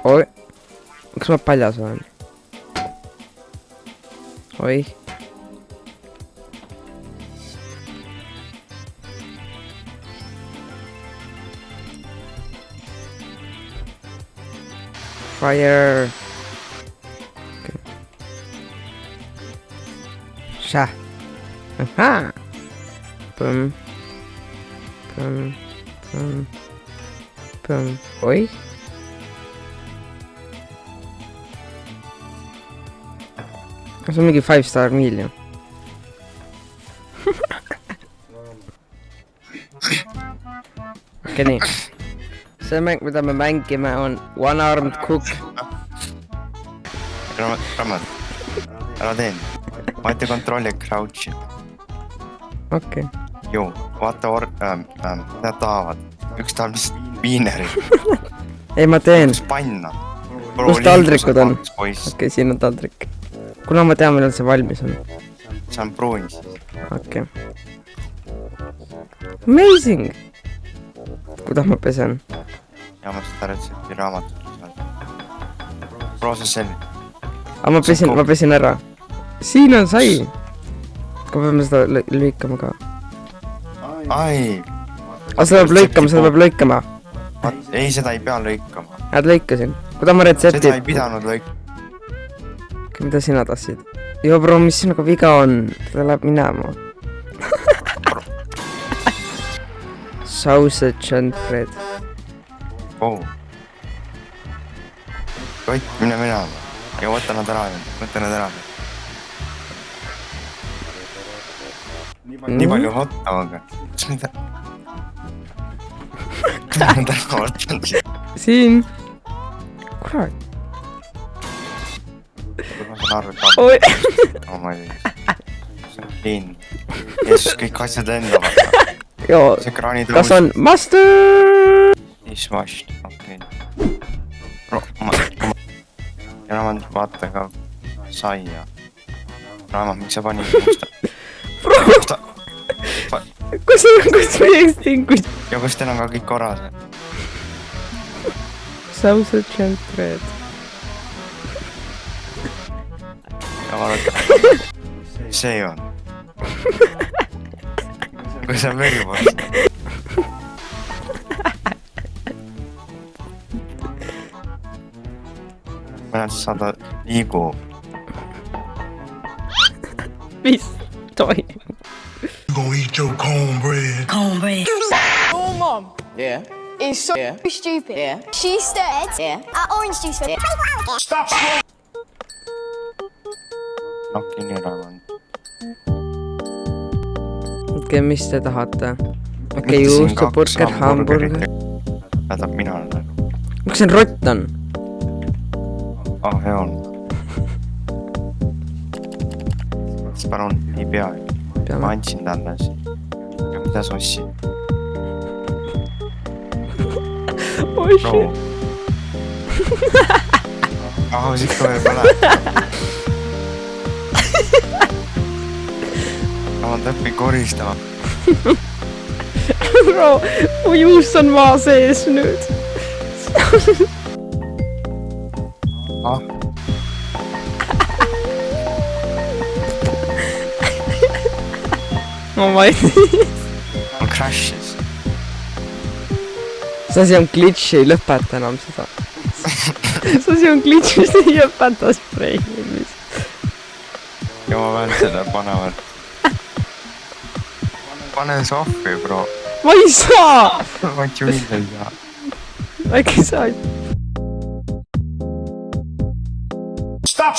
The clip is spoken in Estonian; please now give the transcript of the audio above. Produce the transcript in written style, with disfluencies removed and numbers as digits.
Oi. Kas ma paljas olen? Oi. Fire. Okay. Sha. Aha. Boom. Boom. Boom. Boom. Oi. See on mingi 5-star meal ju. Okei, nii. See mäng, mida me mängime, on One-Armed Cook. Ramad, ära teen. Vaata kontrolli crouch'i. Okei. Joo, vaata mida tahavad. Üks tahab lihtsalt viineri. Ei, ma teen. Kus panna? Kus taldrikud on? Okei, siin on taldrik. Kuna ma tean, millal see valmis on. See on pruunis. Okei. Amazing! Kuidas ma pesen? Ja ma seda retsepti raamatut saada. Processel. Aga ma pesin ära. Siin on sai. Kui peame seda lõikama ka. Ai! Aga seda peab lõikama. Ei, seda ei pea lõikama. Nad lõikasin. Kuidas ma retsepti? Seda ei pidanud lõikama. Mida sina tahtsid? Joo, bro, mis sinuga viga on? Ta läheb minema. Sausage and bread. Oh. Koit, mine minema. Ja võta nad ära. Nii palju hotdoga. Kas mida? Mida nad ära võtnud siin? Siin. Kurat. Ma saan aru, et Oi. ma ei tea. See on clean. Jeesus, kõik asjad enda vaata. Joo. See kraanitõus. Kas on master? Dishwashed, okei. Ja Raamad, vaata ka saia. Raamad, miks sa panid musta? Bro! Kus meie extingush? Ja kus teil on ka kõik korras? Sausage and bread. Ja vaadata. See on. Kui see on veripost. Ma näed saada liigu. Mis toimub? You gonna eat your cornbread. Your mom, yeah, is so stupid. Yeah, she stared. Yeah, at orange juice for 24 hours. Stop. Nokini Raamad. Okei, mis te tahate? Okei, juustu, burger, hamburger. Tähendab, mina olen. Miks see on rott on? Ah, hea on. Siis palun, ei pea. Ma andsin talle siin. Ja mida sa ostsid? Oi shit. Ah, sikka veel pole. Ma täppi koristama. Bro, mu juust on maa sees nüüd. Ah. Ma ei tea. Mul crash'is. See asi on glitch, ei lõpeta enam seda. See asi on glitch, mis ei lõpeta spreimimist. Ja ma pean seda panema. Pane sohvi, bro. Ma ei saa! Ma ei saa. Äkki sa... Stop.